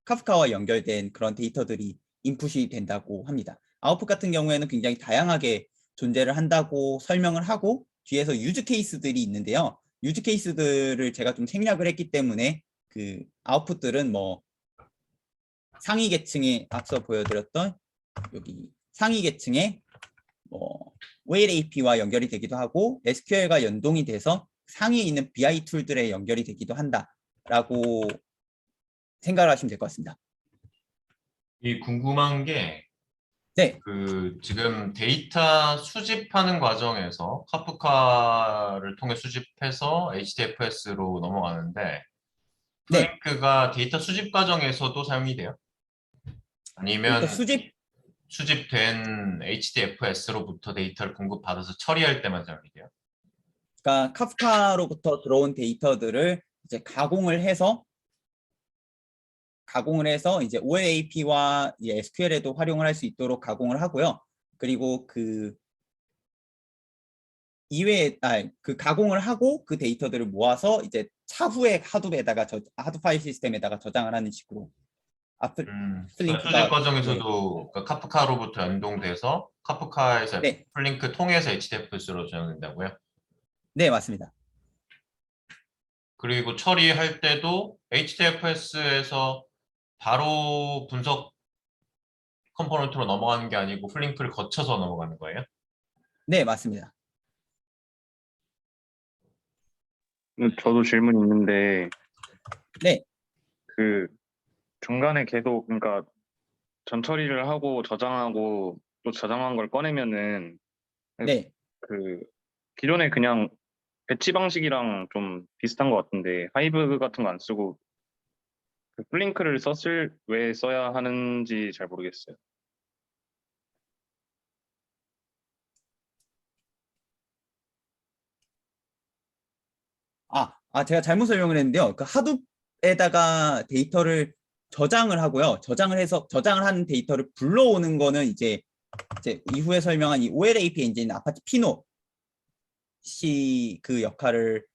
카프카와 연결된 그런 데이터들이 인풋이 된다고 합니다. 아웃풋 같은 경우에는 굉장히 다양하게 존재를 한다고 설명을 하고 뒤에서 유즈 케이스들이 있는데요. 유즈 케이스들을 제가 좀 생략을 했기 때문에 그 아웃풋들은 뭐 상위 계층에 앞서 보여드렸던 여기 상위 계층의 뭐 웨일 AP와 연결이 되기도 하고 SQL과 연동이 돼서 상위에 있는 BI 툴들에 연결이 되기도 한다라고 생각을 하시면 될 것 같습니다. 이 궁금한 게 네, 지금 데이터 수집하는 과정에서 카프카를 통해 수집해서 HDFS로 넘어가는데 네. 플링크가 데이터 수집 과정에서도 사용이 돼요? 데이터 아니면 수집, 수집된 HDFS로부터 데이터를 공급받아서 처리할 때만 사용이 돼요? 그러니까 카프카로부터 들어온 데이터들을 이제 가공을 해서 이제 OLAP와 SQL에도 활용을 할 수 있도록 가공을 하고요. 그리고 그 이외에 그 가공을 하고 그 데이터들을 모아서 이제 차후에 하드 파일 시스템에다가 저장을 하는 식으로 그러니까 수집 플링크가 네, 과정에서도 그러니까 카프카로부터 연동돼서 카프카에서 네, 플링크 통해서 HDFS로 저장된다고요? 네, 맞습니다. 그리고 처리할 때도 HDFS에서 바로 분석 컴포넌트로 넘어가는 게 아니고 플링크를 거쳐서 넘어가는 거예요? 네, 맞습니다. 저도 질문이 있는데 네, 그 중간에 계속 그러니까 전처리를 하고 저장하고 또 저장한 걸 꺼내면은 네. 그 기존에 그냥 배치 방식이랑 좀 비슷한 것 같은데 하이브 같은 거 안 쓰고 그 플링크를 왜 써야 하는지 잘 모르겠어요. 제가 잘못 설명을 했는데요. 그 하둡에다가 데이터를 저장을 하고요. 저장을 하는 데이터를 불러오는 거는 이제 이후에 설명한 이 OLAP 엔진 아파치 피노 그 역할을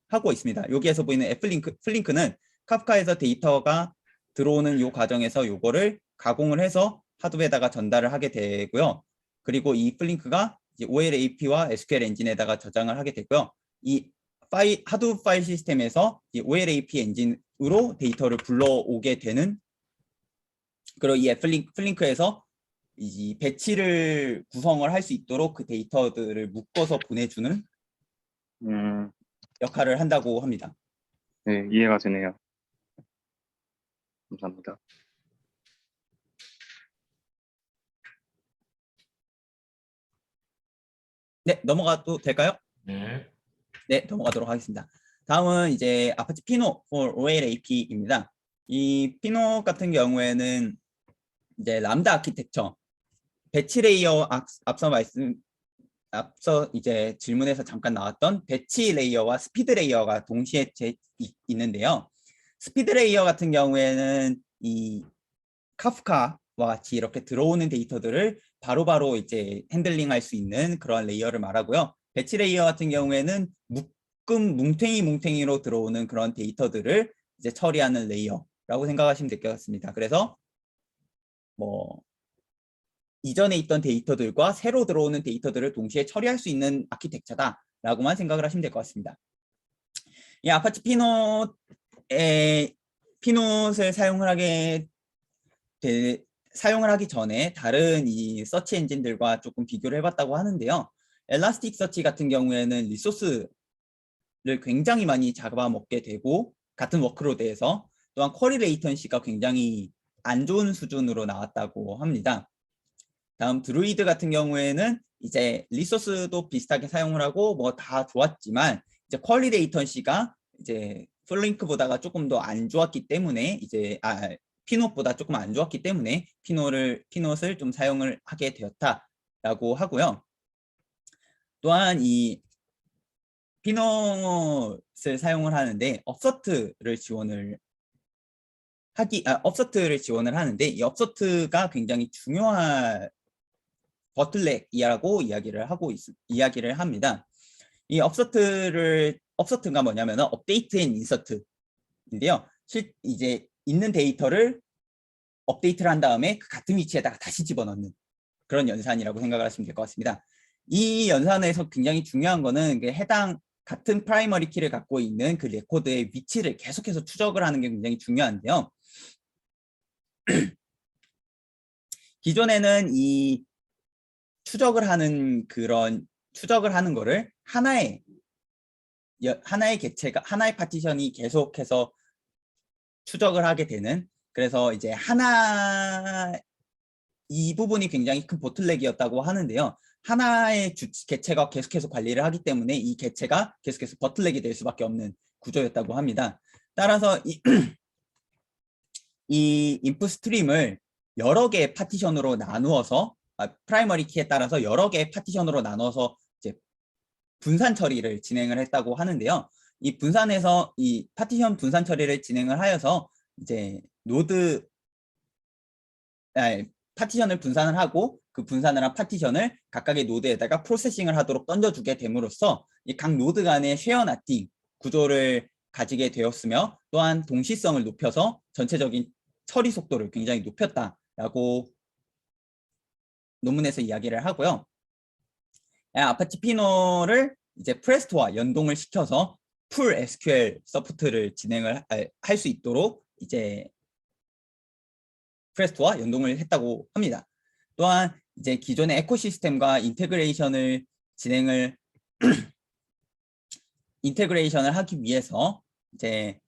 하고 있습니다. 여기에서 보이는 플링크는 카프카에서 데이터가 들어오는 요 과정에서 요거를 가공을 해서 하둡에다가 전달을 하게 되고요. 그리고 이 플링크가 OLAP와 SQL 엔진에다가 저장을 하게 되고요. 이 하둡 파일 시스템에서 이 OLAP 엔진으로 데이터를 불러오게 되는, 그리고 이 플링크에서 이 배치를 구성을 할 수 있도록 그 데이터들을 묶어서 보내주는 음, 역할을 한다고 합니다. 네, 이해가 되네요. 감사합니다. 네, 넘어가도 될까요? 네. 네, 넘어가도록 하겠습니다. 다음은 이제 아파치 피노 for OLAP입니다. 이 피노 같은 경우에는 이제 람다 아키텍처, 배치 레이어 앞서 이제 질문에서 잠깐 나왔던 배치 레이어와 스피드 레이어가 동시에 있는데요. 스피드 레이어 같은 경우에는 이 카프카와 같이 이렇게 들어오는 데이터들을 바로바로 이제 핸들링할 수 있는 그런 레이어를 말하고요. 배치 레이어 같은 경우에는 뭉탱이로 들어오는 그런 데이터들을 이제 처리하는 레이어라고 생각하시면 될 것 같습니다. 그래서 뭐 이전에 있던 데이터들과 새로 들어오는 데이터들을 동시에 처리할 수 있는 아키텍처다라고만 생각을 하시면 될 것 같습니다. 이 아파치 피넛을 사용을 하기 전에 다른 이 서치 엔진들과 조금 비교를 해봤다고 하는데요. 엘라스틱 서치 같은 경우에는 리소스를 굉장히 많이 잡아먹게 되고, 같은 워크로드에서 또한 쿼리 레이턴시가 굉장히 안 좋은 수준으로 나왔다고 합니다. 다음 드루이드 같은 경우에는 이제 리소스도 비슷하게 사용을 하고 뭐 다 좋았지만 이제 쿼리 레이턴시가 이제 플링크보다가 조금 더 안 좋았기 때문에 피넛보다 조금 안 좋았기 때문에 피넛을 좀 사용을 하게 되었다라고 하고요. 또한 이 피넛을 사용을 하는데 업서트를 지원을 하는데 이 업서트가 굉장히 중요한 버틀렉이라고 이야기를 합니다. 이 업서트가 뭐냐면 업데이트 앤 인서트인데요. 이제 있는 데이터를 업데이트를 한 다음에 그 같은 위치에다가 다시 집어넣는 그런 연산이라고 생각을 하시면 될 것 같습니다. 이 연산에서 굉장히 중요한 거는 같은 프라이머리 키를 갖고 있는 그 레코드의 위치를 계속해서 추적을 하는 게 굉장히 중요한데요. 기존에는 이 추적을 하는 거를 하나의 파티션이 계속해서 추적을 하게 되는, 그래서 이제 이 부분이 굉장히 큰 보틀렉이었다고 하는데요. 하나의 개체가 계속해서 관리를 하기 때문에 이 개체가 계속해서 보틀렉이 될 수밖에 없는 구조였다고 합니다. 따라서 이 인풋 스트림을 여러 개의 파티션으로 나누어서 프라이머리 키에 따라서 여러 개의 파티션으로 나눠서 이제 분산 처리를 진행을 했다고 하는데요. 이 파티션 분산 처리를 진행을 하여서 이제 파티션을 분산을 하고 그 분산을 한 파티션을 각각의 노드에다가 프로세싱을 하도록 던져주게 됨으로써 이 각 노드 간의 쉐어 나팅 구조를 가지게 되었으며 또한 동시성을 높여서 전체적인 처리 속도를 굉장히 높였다라고 논문에서 이야기를 하고요. 아파치 피노를 이제 프레스토와 연동을 시켜서 풀 SQL 서포트를 진행을 할 수 있도록 이제 프레스토와 연동을 했다고 합니다. 또한 이제 기존의 에코시스템과 인테그레이션을 하기 위해서 이제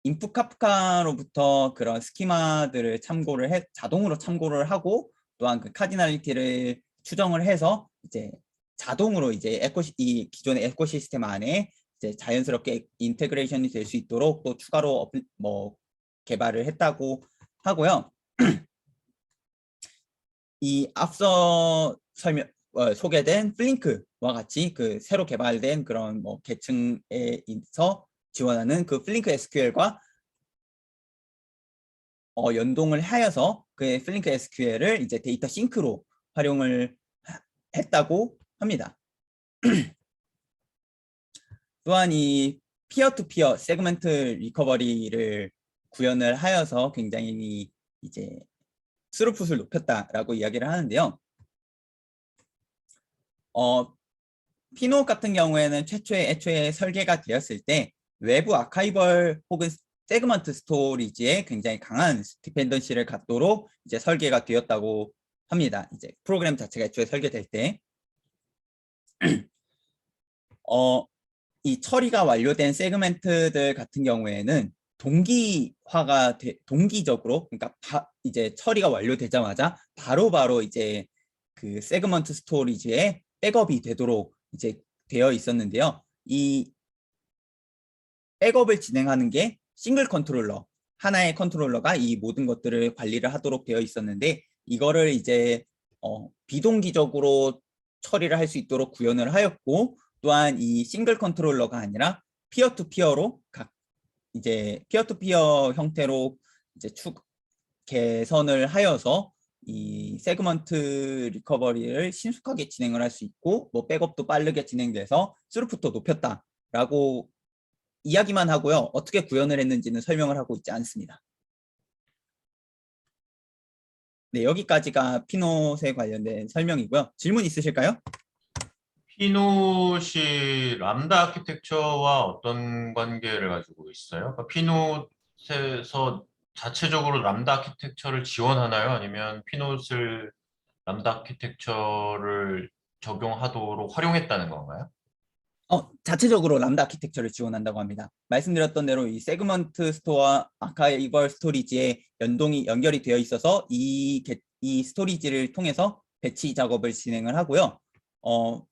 인풋 카프카로부터 그런 스키마들을 자동으로 참고를 하고 또한 그 카디널리티를 추정을 해서 이제 자동으로 이제 이 기존의 에코시스템 안에 이제 자연스럽게 인테그레이션이 될 수 있도록 또 추가로 개발을 했다고 하고요. 이 앞서 소개된 플링크와 같이 그 새로 개발된 그런 계층에서 지원하는 그 플링크 SQL과 연동을 하여서 그 플링크 SQL을 이제 데이터 싱크로 활용을 했다고 합니다. 또한 이 피어-투-피어 세그먼트 리커버리를 구현을 하여서 굉장히 이제 스루풋을 높였다라고 이야기를 하는데요. 피노 같은 경우에는 애초에 설계가 되었을 때 외부 아카이벌 혹은 세그먼트 스토리지에 굉장히 강한 디펜던시를 갖도록 이제 설계가 되었다고 합니다. 이제 프로그램 자체가 애초에 설계될 때 이 처리가 완료된 세그먼트들 같은 경우에는 동기적으로 그러니까 이제 처리가 완료되자마자 바로 이제 그 세그먼트 스토리지에 백업이 되도록 이제 되어 있었는데요. 이 백업을 진행하는 게 싱글 컨트롤러, 하나의 컨트롤러가 이 모든 것들을 관리를 하도록 되어 있었는데 이거를 이제 비동기적으로 처리를 할 수 있도록 구현을 하였고 또한 이 싱글 컨트롤러가 아니라 피어-투-피어로 이제 피어-투-피어 형태로 이제 개선을 하여서 이 세그먼트 리커버리를 신속하게 진행을 할 수 있고 백업도 빠르게 진행돼서 스루풋도 높였다라고 이야기만 하고요. 어떻게 구현을 했는지는 설명을 하고 있지 않습니다. 네, 여기까지가 피노트에 관련된 설명이고요. 질문 있으실까요? 피노시 람다 아키텍처와 어떤 관계를 가지고 있어요? 그러니까 피노트에서 자체적으로 람다 아키텍처를 지원하나요? 아니면 피노트를 람다 아키텍처를 적용하도록 활용했다는 건가요? 자체적으로 람다 아키텍처를 지원한다고 합니다. 말씀드렸던 대로 이 세그먼트 스토어와 아카이벌 스토리지에 연결이 되어 있어서 이 스토리지를 통해서 배치 작업을 진행을 하고요.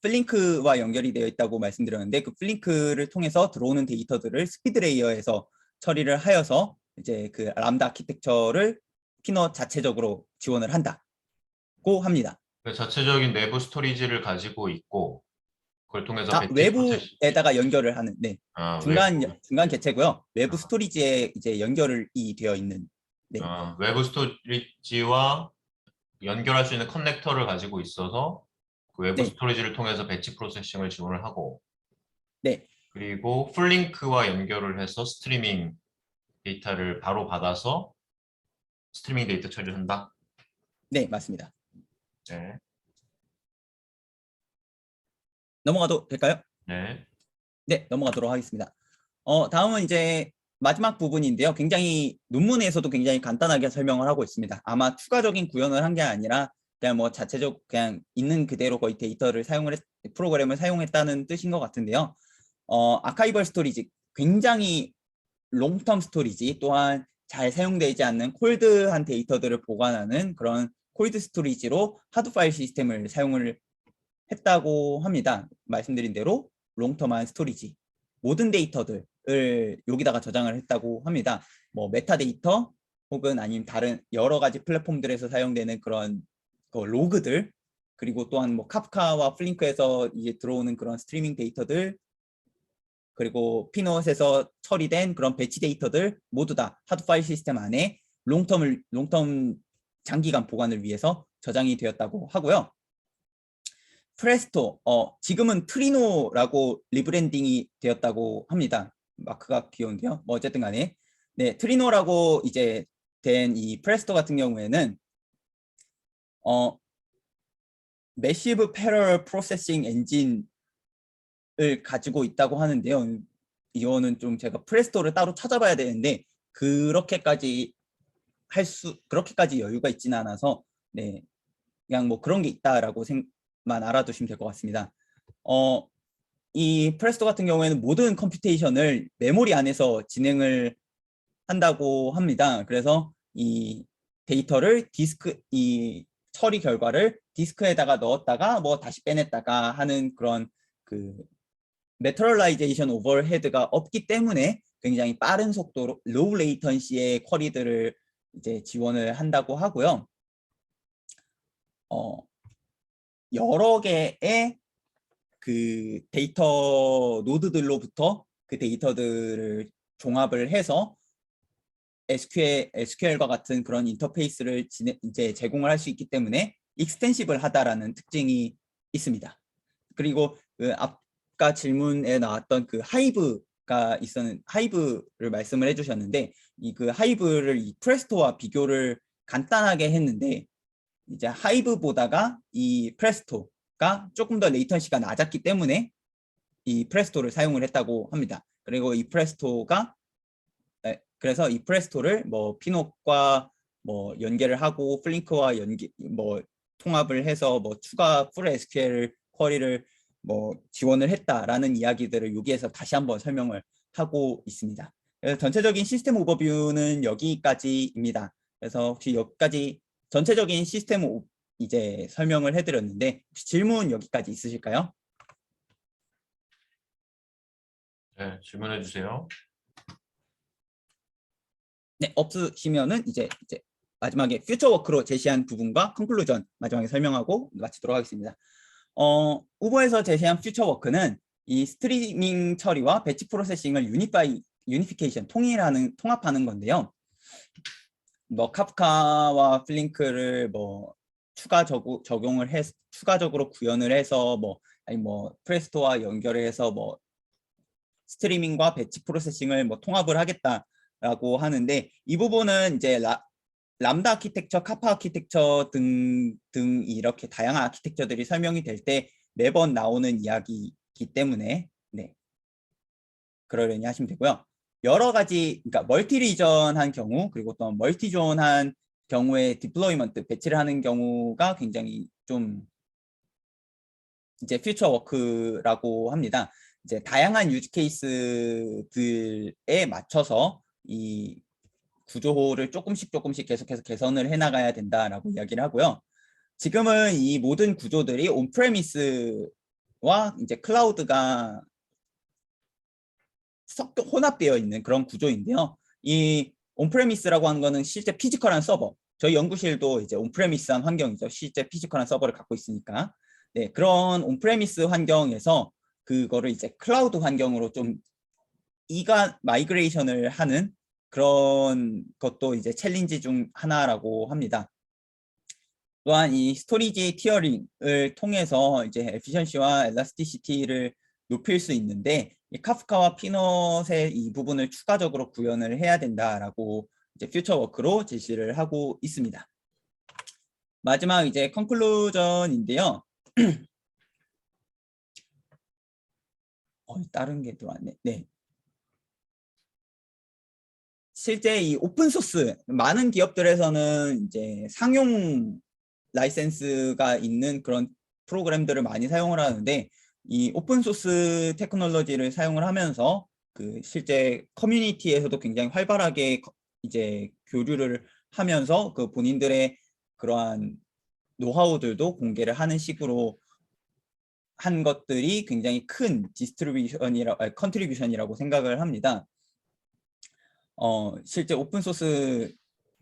플링크와 연결이 되어 있다고 말씀드렸는데 그 플링크를 통해서 들어오는 데이터들을 스피드 레이어에서 처리를 하여서 이제 그 람다 아키텍처를 피넛 자체적으로 지원을 한다고 합니다. 자체적인 내부 스토리지를 가지고 있고 그걸 통해서 배치 외부에다가 연결을 하는 중간 개체고요. 외부 스토리지에 이제 연결이 되어 있는 외부 스토리지와 연결할 수 있는 커넥터를 가지고 있어서 그 외부 스토리지를 통해서 배치 프로세싱을 지원을 하고 그리고 플링크와 연결을 해서 스트리밍 데이터를 바로 받아서 스트리밍 데이터 처리를 한다? 네, 맞습니다. 네. 넘어가도 될까요? 네. 네, 넘어가도록 하겠습니다. 다음은 이제 마지막 부분인데요. 굉장히 논문에서도 굉장히 간단하게 설명을 하고 있습니다. 아마 추가적인 구현을 한 게 아니라 그냥 그냥 있는 그대로 거의 데이터를 프로그램을 사용했다는 뜻인 것 같은데요. 아카이벌 스토리지, 굉장히 롱텀 스토리지 또한 잘 사용되지 않는 콜드한 데이터들을 보관하는 그런 콜드 스토리지로 하드 파일 시스템을 사용을 했다고 합니다. 말씀드린 대로 롱텀한 스토리지, 모든 데이터들을 여기다가 저장을 했다고 합니다. 뭐 메타데이터 혹은 아니면 다른 여러 가지 플랫폼들에서 사용되는 그런 로그들, 그리고 또한 뭐 카프카와 플링크에서 이제 들어오는 그런 스트리밍 데이터들, 그리고 피넛에서 처리된 그런 배치 데이터들 모두 다 하드 파일 시스템 안에 롱텀 장기간 보관을 위해서 저장이 되었다고 하고요. 프레스토, 지금은 트리노라고 리브랜딩이 되었다고 합니다. 마크가 귀여운데요. 뭐 어쨌든 간에 네, 트리노라고 이제 된 이 프레스토 같은 경우에는 매시브 패러럴 프로세싱 엔진을 가지고 있다고 하는데요. 이거는 좀 제가 프레스토를 따로 찾아봐야 되는데 그렇게까지 여유가 있지는 않아서 네, 그냥 뭐 그런 게 있다라고 만 알아두시면 될 것 같습니다. 이 프레스토 같은 경우에는 모든 컴퓨테이션을 메모리 안에서 진행을 한다고 합니다. 그래서 이 데이터를 이 처리 결과를 디스크에다가 넣었다가 뭐 다시 빼냈다가 하는 그런 그 메터럴라이제이션 오버헤드가 없기 때문에 굉장히 빠른 속도로 로우 레이턴시의 쿼리들을 이제 지원을 한다고 하고요. 여러 개의 그 데이터 노드들로부터 그 데이터들을 종합을 해서 SQL과 같은 그런 인터페이스를 이제 제공을 할 수 있기 때문에 익스텐시블 하다라는 특징이 있습니다. 그리고 그 아까 질문에 나왔던 그 하이브가 하이브를 말씀을 해주셨는데 이 그 하이브를 이 프레스토와 비교를 간단하게 했는데 이제 하이브보다가 이 프레스토가 조금 더 레이턴시가 낮았기 때문에 이 프레스토를 사용을 했다고 합니다. 그리고 이 프레스토가 그래서 이 프레스토를 뭐 피노과 뭐 연계를 하고 플링크와 뭐 통합을 해서 뭐 추가 풀 SQL 쿼리를 뭐 지원을 했다라는 이야기들을 여기에서 다시 한번 설명을 하고 있습니다. 그래서 전체적인 시스템 오버뷰는 여기까지입니다. 그래서 혹시 여기까지 전체적인 시스템 이제 설명을 해드렸는데 혹시 질문 여기까지 있으실까요? 네, 질문해 주세요. 네, 없으시면은 이제 마지막에 퓨처워크로 제시한 부분과 컨클루전 마지막에 설명하고 마치도록 하겠습니다. 우버에서 제시한 퓨처워크는 이 스트리밍 처리와 배치 프로세싱을 유니피케이션, 통합하는 건데요. 뭐 카프카와 플링크를 뭐 추가적으로 구현을 해서 뭐 아니 뭐 프레스토와 연결을 해서 뭐 스트리밍과 배치 프로세싱을 뭐 통합을 하겠다라고 하는데 이 부분은 이제 람다 아키텍처, 카파 아키텍처 등 이렇게 다양한 아키텍처들이 설명이 될 때 매번 나오는 이야기이기 때문에 네, 그러려니 하시면 되고요. 여러 가지, 그러니까 멀티 리전한 경우 그리고 또 멀티존한 경우에 디플로이먼트, 배치를 하는 경우가 굉장히 좀 이제 퓨처 워크라고 합니다. 이제 다양한 유즈 케이스들에 맞춰서 이 구조를 조금씩 계속해서 개선을 해나가야 된다라고 이야기를 하고요. 지금은 이 모든 구조들이 온프레미스와 이제 클라우드가 혼합되어 있는 그런 구조인데요. 이 온프레미스라고 하는 거는 실제 피지컬한 서버, 저희 연구실도 이제 온프레미스한 환경이죠. 실제 피지컬한 서버를 갖고 있으니까. 네, 그런 온프레미스 환경에서 그거를 이제 클라우드 환경으로 좀 마이그레이션을 하는 그런 것도 이제 챌린지 중 하나라고 합니다. 또한 이 스토리지 티어링을 통해서 이제 에피션시와 엘라스티시티를 높일 수 있는데 이 카프카와 피넛의 이 부분을 추가적으로 구현을 해야 된다라고 이제 퓨처워크로 제시를 하고 있습니다. 마지막 이제 컨클루전인데요. 다른 게 들어왔네. 네. 실제 이 오픈소스 많은 기업들에서는 이제 상용 라이센스가 있는 그런 프로그램들을 많이 사용을 하는데 이 오픈소스 테크놀로지를 사용을 하면서 그 실제 커뮤니티에서도 굉장히 활발하게 이제 교류를 하면서 그 본인들의 그러한 노하우들도 공개를 하는 식으로 한 것들이 굉장히 큰 컨트리뷰션이라고 생각을 합니다. 실제 오픈소스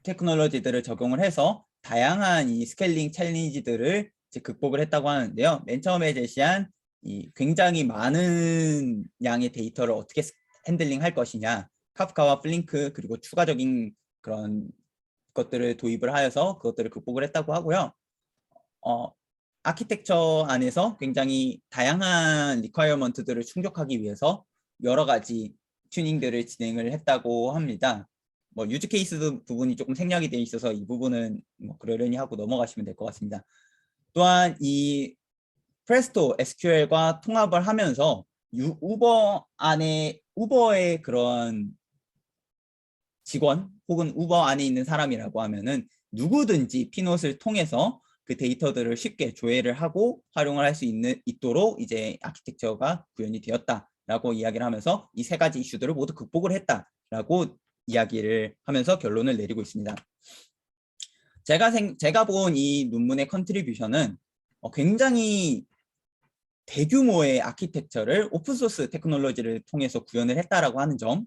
테크놀로지들을 적용을 해서 다양한 이 스케일링 챌린지들을 이제 극복을 했다고 하는데요. 맨 처음에 제시한 이 굉장히 많은 양의 데이터를 어떻게 핸들링 할 것이냐, 카프카와 플링크 그리고 추가적인 그런 것들을 도입을 하여서 그것들을 극복을 했다고 하고요. 아키텍처 안에서 굉장히 다양한 리퀘어먼트들을 충족하기 위해서 여러 가지 튜닝들을 진행을 했다고 합니다. 뭐 유즈 케이스 부분이 조금 생략이 되어 있어서 이 부분은 뭐 그러려니 하고 넘어가시면 될 것 같습니다. 또한 이 프레스토 SQL과 통합을 하면서 우버의 그런 직원 혹은 우버 안에 있는 사람이라고 하면은 누구든지 피넛을 통해서 그 데이터들을 쉽게 조회를 하고 활용을 할 수 있도록 이제 아키텍처가 구현이 되었다라고 이야기를 하면서 이 세 가지 이슈들을 모두 극복을 했다라고 이야기를 하면서 결론을 내리고 있습니다. 제가 본 이 논문의 컨트리뷰션은 굉장히 대규모의 아키텍처를 오픈소스 테크놀로지를 통해서 구현을 했다라고 하는 점,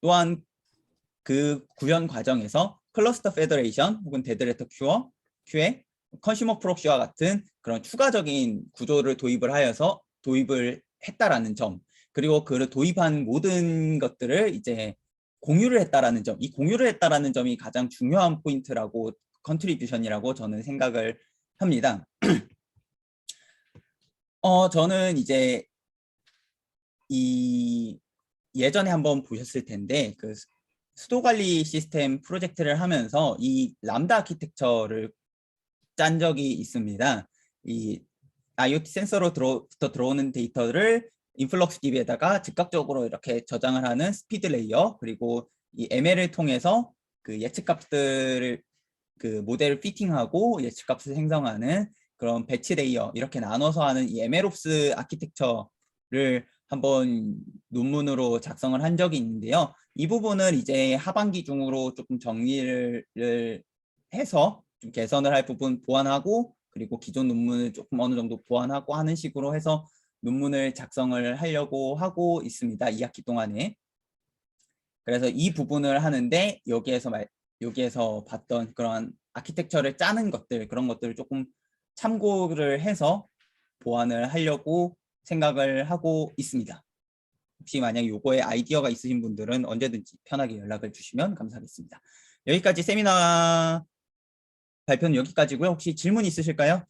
또한 그 구현 과정에서 클러스터 페더레이션 혹은 데드레터 QA, 컨슈머 프록시와 같은 그런 추가적인 구조를 도입을 했다라는 점, 그리고 그 도입한 모든 것들을 이제 공유를 했다라는 점, 이 공유를 했다라는 점이 가장 중요한 포인트라고 컨트리뷰션이라고 저는 생각을 합니다. 저는 이제 예전에 한번 보셨을 텐데 그 수도 관리 시스템 프로젝트를 하면서 이 람다 아키텍처를 짠 적이 있습니다. 이 IoT 센서로부터 들어오는 데이터를 인플럭스 DB에다가 즉각적으로 이렇게 저장을 하는 스피드 레이어, 그리고 이 ML을 통해서 그 예측값들을 그 모델을 피팅하고 예측값을 생성하는 그런 배치 레이어, 이렇게 나눠서 하는 이 MLOps 아키텍처를 한번 논문으로 작성을 한 적이 있는데요. 이 부분은 이제 하반기 중으로 조금 정리를 해서 좀 개선을 할 부분 보완하고, 그리고 기존 논문을 조금 어느 정도 보완하고 하는 식으로 해서 논문을 작성을 하려고 하고 있습니다. 2학기 동안에. 그래서 이 부분을 하는데 여기에서 봤던 그런 아키텍처를 짜는 것들, 그런 것들을 조금 참고를 해서 보완을 하려고 생각을 하고 있습니다. 혹시 만약 요거에 아이디어가 있으신 분들은 언제든지 편하게 연락을 주시면 감사하겠습니다. 여기까지 세미나 발표는 여기까지고요. 혹시 질문 있으실까요?